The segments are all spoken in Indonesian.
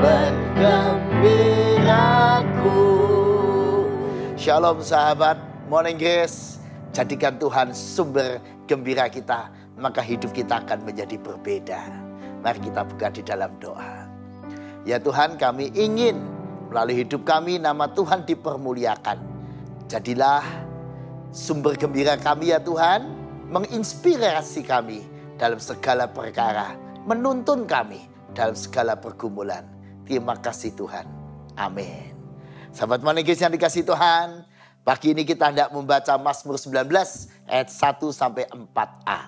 sumber gembiraku. Shalom sahabat, Morning Grace. Jadikan Tuhan sumber gembira kita, maka hidup kita akan menjadi berbeda. Mari kita buka di dalam doa. Ya Tuhan, kami ingin melalui hidup kami nama Tuhan dipermuliakan. Jadilah sumber gembira kami ya Tuhan, menginspirasi kami dalam segala perkara, menuntun kami dalam segala pergumulan. Terima kasih Tuhan. Amin. Sahabat Morning Grace yang dikasihi Tuhan, pagi ini kita hendak membaca Mazmur 19 ayat 1 sampai 4a.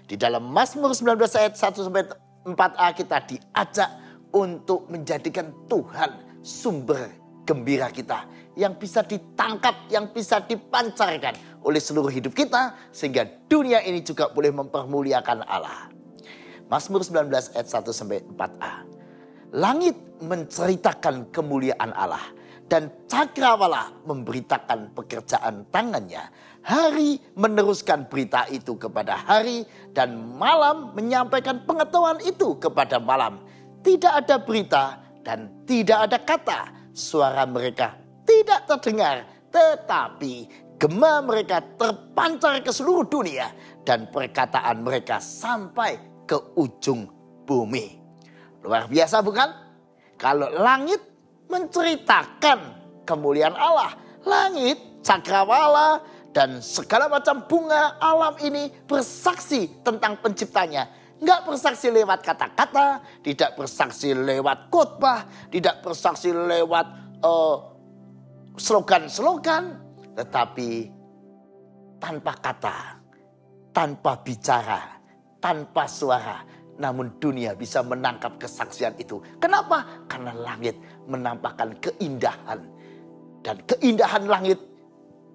Di dalam Mazmur 19 ayat 1 sampai 4a kita diajak untuk menjadikan Tuhan sumber gembira kita, yang bisa ditangkap, yang bisa dipancarkan oleh seluruh hidup kita, sehingga dunia ini juga boleh mempermuliakan Allah. Mazmur 19 ayat 1 sampai 4a. Langit menceritakan kemuliaan Allah, dan cakrawala memberitakan pekerjaan tangannya. Hari meneruskan berita itu kepada hari, dan malam menyampaikan pengetahuan itu kepada malam. Tidak ada berita dan tidak ada kata. Suara mereka tidak terdengar, tetapi gema mereka terpancar ke seluruh dunia, dan perkataan mereka sampai ke ujung bumi. Luar biasa bukan? Kalau langit menceritakan kemuliaan Allah, langit, cakrawala, dan segala macam bunga alam ini bersaksi tentang penciptanya. Enggak bersaksi lewat kata-kata, tidak bersaksi lewat khotbah, tidak bersaksi lewat slogan-slogan, tetapi tanpa kata, tanpa bicara, tanpa suara. Namun dunia bisa menangkap kesaksian itu. Kenapa? Karena langit menampakkan keindahan. Dan keindahan langit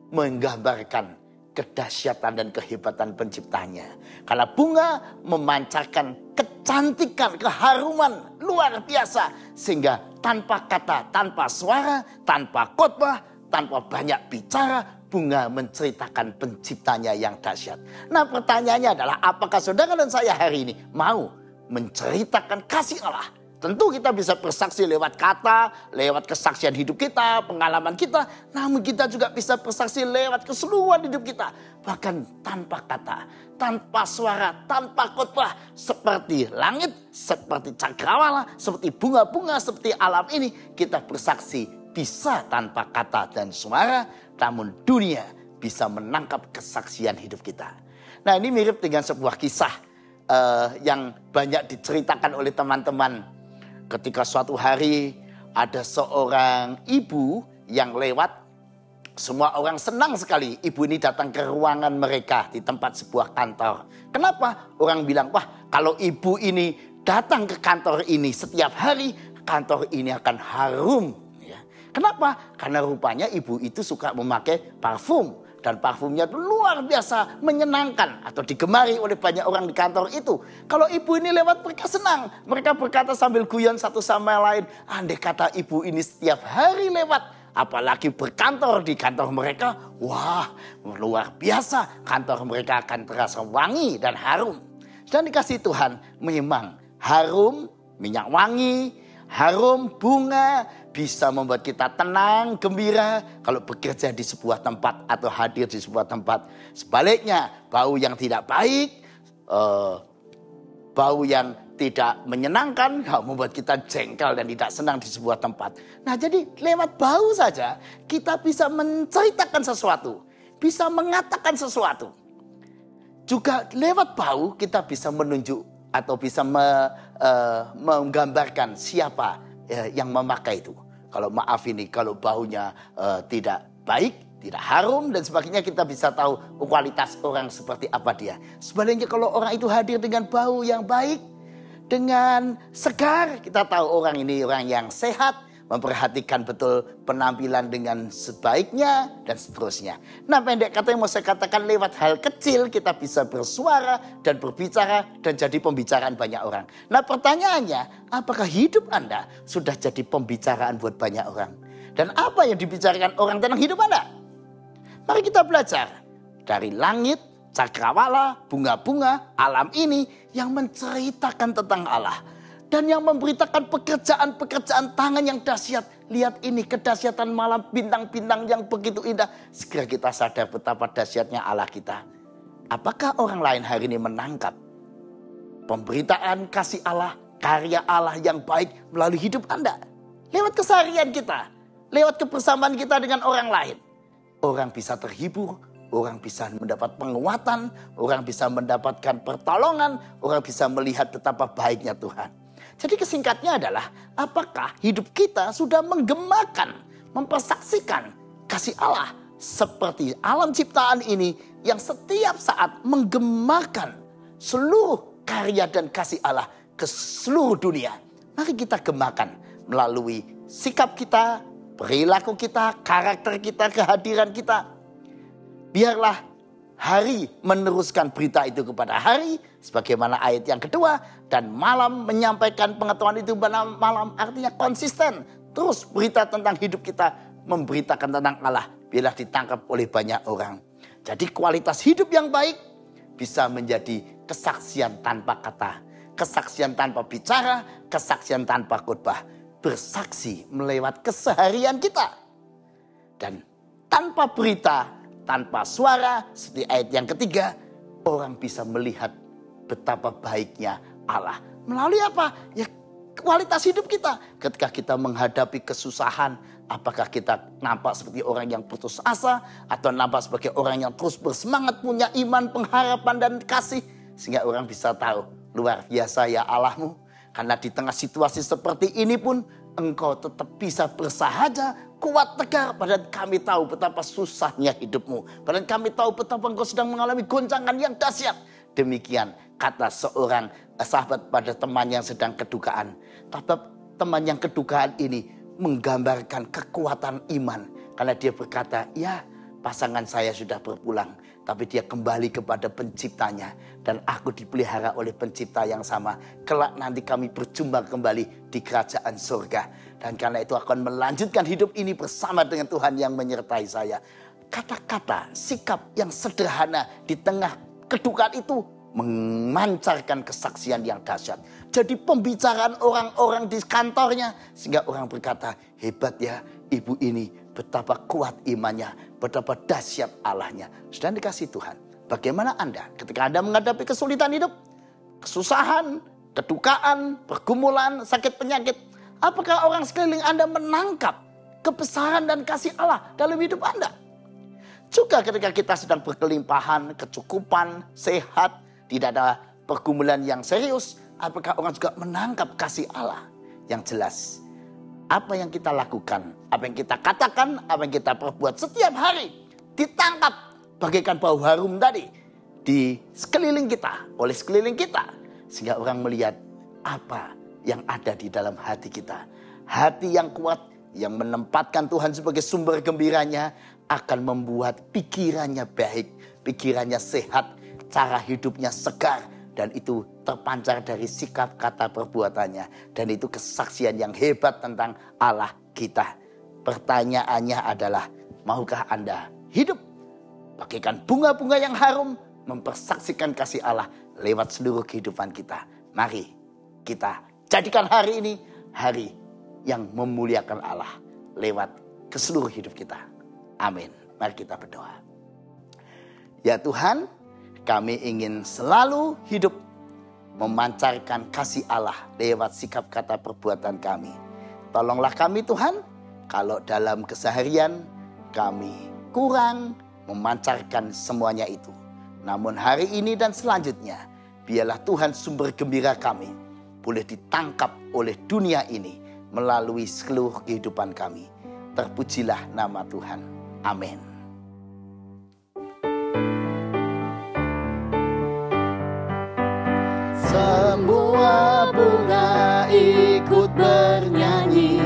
menggambarkan kedahsyatan dan kehebatan penciptanya. Karena bunga memancarkan kecantikan, keharuman luar biasa. Sehingga tanpa kata, tanpa suara, tanpa khotbah, tanpa banyak bicara, bunga menceritakan penciptanya yang dahsyat. Nah pertanyaannya adalah, apakah saudara dan saya hari ini mau menceritakan kasih Allah? Tentu kita bisa bersaksi lewat kata, lewat kesaksian hidup kita, pengalaman kita. Namun kita juga bisa bersaksi lewat keseluruhan hidup kita. Bahkan tanpa kata, tanpa suara, tanpa khotbah. Seperti langit, seperti cakrawala, seperti bunga-bunga, seperti alam ini. Kita bersaksi bisa tanpa kata dan suara, namun dunia bisa menangkap kesaksian hidup kita. Nah ini mirip dengan sebuah kisah yang banyak diceritakan oleh teman-teman. Ketika suatu hari ada seorang ibu yang lewat, semua orang senang sekali ibu ini datang ke ruangan mereka di tempat sebuah kantor. Kenapa? Orang bilang, wah kalau ibu ini datang ke kantor ini setiap hari, kantor ini akan harum. Kenapa? Karena rupanya ibu itu suka memakai parfum. Dan parfumnya itu luar biasa menyenangkan atau digemari oleh banyak orang di kantor itu. Kalau ibu ini lewat mereka senang. Mereka berkata sambil guyon satu sama lain. Andai kata ibu ini setiap hari lewat, apalagi berkantor di kantor mereka. Wah luar biasa, kantor mereka akan terasa wangi dan harum. Dan dikasih Tuhan memang harum, minyak wangi, harum bunga bisa membuat kita tenang, gembira kalau bekerja di sebuah tempat atau hadir di sebuah tempat. Sebaliknya, bau yang tidak baik, bau yang tidak menyenangkan membuat kita jengkel dan tidak senang di sebuah tempat. Nah, jadi lewat bau saja kita bisa menceritakan sesuatu, bisa mengatakan sesuatu. Juga lewat bau kita bisa menunjuk atau bisa menggambarkan siapa yang memakai itu. Kalau maaf ini, kalau baunya tidak baik, tidak harum dan sebagainya, kita bisa tahu kualitas orang seperti apa dia. Sebaliknya kalau orang itu hadir dengan bau yang baik, dengan segar, kita tahu orang ini orang yang sehat, memperhatikan betul penampilan dengan sebaiknya dan seterusnya. Nah pendek kata yang mau saya katakan, lewat hal kecil kita bisa bersuara dan berbicara dan jadi pembicaraan banyak orang. Nah pertanyaannya, apakah hidup Anda sudah jadi pembicaraan buat banyak orang? Dan apa yang dibicarakan orang tentang hidup Anda? Mari kita belajar dari langit, cakrawala, bunga-bunga, alam ini yang menceritakan tentang Allah. Dan yang memberitakan pekerjaan-pekerjaan tangan yang dahsyat. Lihat ini kedahsyatan malam, bintang-bintang yang begitu indah. Segera kita sadar betapa dahsyatnya Allah kita. Apakah orang lain hari ini menangkap pemberitaan kasih Allah, karya Allah yang baik melalui hidup Anda? Lewat keseharian kita, lewat kebersamaan kita dengan orang lain. Orang bisa terhibur, orang bisa mendapat penguatan, orang bisa mendapatkan pertolongan, orang bisa melihat betapa baiknya Tuhan. Jadi kesingkatnya adalah, apakah hidup kita sudah menggemakan, mempersaksikan kasih Allah seperti alam ciptaan ini yang setiap saat menggemakan seluruh karya dan kasih Allah ke seluruh dunia. Mari kita gemakan melalui sikap kita, perilaku kita, karakter kita, kehadiran kita. Biarlah hari meneruskan berita itu kepada hari, sebagaimana ayat yang kedua, dan malam menyampaikan pengetahuan itu pada malam, artinya konsisten. Terus berita tentang hidup kita, memberitakan tentang Allah, biarlah ditangkap oleh banyak orang. Jadi kualitas hidup yang baik bisa menjadi kesaksian tanpa kata, kesaksian tanpa bicara, kesaksian tanpa khotbah. Bersaksi melewat keseharian kita. Dan tanpa berita, tanpa suara, seperti ayat yang ketiga, orang bisa melihat betapa baiknya Allah. Melalui apa? Ya kualitas hidup kita. Ketika kita menghadapi kesusahan, apakah kita nampak seperti orang yang putus asa, atau nampak sebagai orang yang terus bersemangat, punya iman, pengharapan, dan kasih. Sehingga orang bisa tahu, luar biasa ya Allahmu. Karena di tengah situasi seperti ini pun, engkau tetap bisa bersahaja, kuat tegar. Padahal kami tahu betapa susahnya hidupmu. Padahal kami tahu betapa engkau sedang mengalami goncangan yang dahsyat. Demikian kata seorang sahabat pada teman yang sedang kedukaan. Tapi teman yang kedukaan ini menggambarkan kekuatan iman. Karena dia berkata, ya pasangan saya sudah berpulang. Tapi dia kembali kepada penciptanya. Dan aku dipelihara oleh pencipta yang sama. Kelak nanti kami berjumpa kembali di kerajaan surga. Dan karena itu akan melanjutkan hidup ini bersama dengan Tuhan yang menyertai saya. Kata-kata, sikap yang sederhana di tengah kedukaan itu memancarkan kesaksian yang dahsyat. Jadi pembicaraan orang-orang di kantornya. Sehingga orang berkata, hebat ya ibu ini, betapa kuat imannya, betapa dahsyat Allahnya. Sudah dikasih Tuhan. Bagaimana Anda ketika Anda menghadapi kesulitan hidup, kesusahan, kedukaan, pergumulan, sakit penyakit. Apakah orang sekeliling Anda menangkap kebesaran dan kasih Allah dalam hidup Anda? Juga ketika kita sedang berkelimpahan, kecukupan, sehat, tidak ada pergumulan yang serius, apakah orang juga menangkap kasih Allah? Yang jelas, apa yang kita lakukan, apa yang kita katakan, apa yang kita perbuat setiap hari ditangkap bagaikan bau harum tadi di sekeliling kita, oleh sekeliling kita. Sehingga orang melihat apa yang ada di dalam hati kita. Hati yang kuat, yang menempatkan Tuhan sebagai sumber gembiranya, akan membuat pikirannya baik, pikirannya sehat, cara hidupnya segar. Dan itu terpancar dari sikap, kata, perbuatannya. Dan itu kesaksian yang hebat tentang Allah kita. Pertanyaannya adalah, maukah Anda hidup bagaikan bunga-bunga yang harum, mempersaksikan kasih Allah lewat seluruh kehidupan kita? Mari kita jadikan hari ini hari yang memuliakan Allah lewat ke seluruh hidup kita. Amin. Mari kita berdoa. Ya Tuhan, kami ingin selalu hidup memancarkan kasih Allah lewat sikap, kata, perbuatan kami. Tolonglah kami Tuhan, kalau dalam keseharian kami kurang memancarkan semuanya itu. Namun hari ini dan selanjutnya, biarlah Tuhan sumber gembira kami boleh ditangkap oleh dunia ini melalui seluruh kehidupan kami. Terpujilah nama Tuhan. Amin. Semua bunga ikut bernyanyi,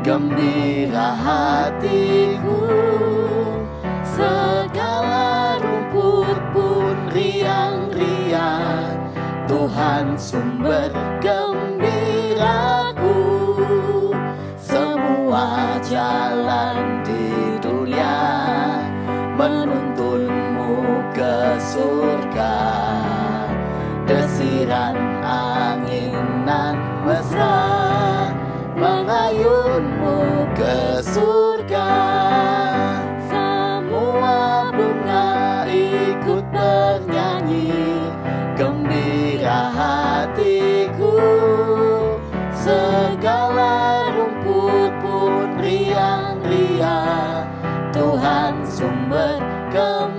gembira hatiku. Segala rumput pun riang-riang, Tuhan sumber gembiraku. Semua jalan di dunia menuntunmu ke surga. Desiran angin nan ayunmu ke surga. Semua bunga ikut bernyanyi, gembira hatiku. Segala rumput pun riang-riang, Tuhan sumber kemenangan.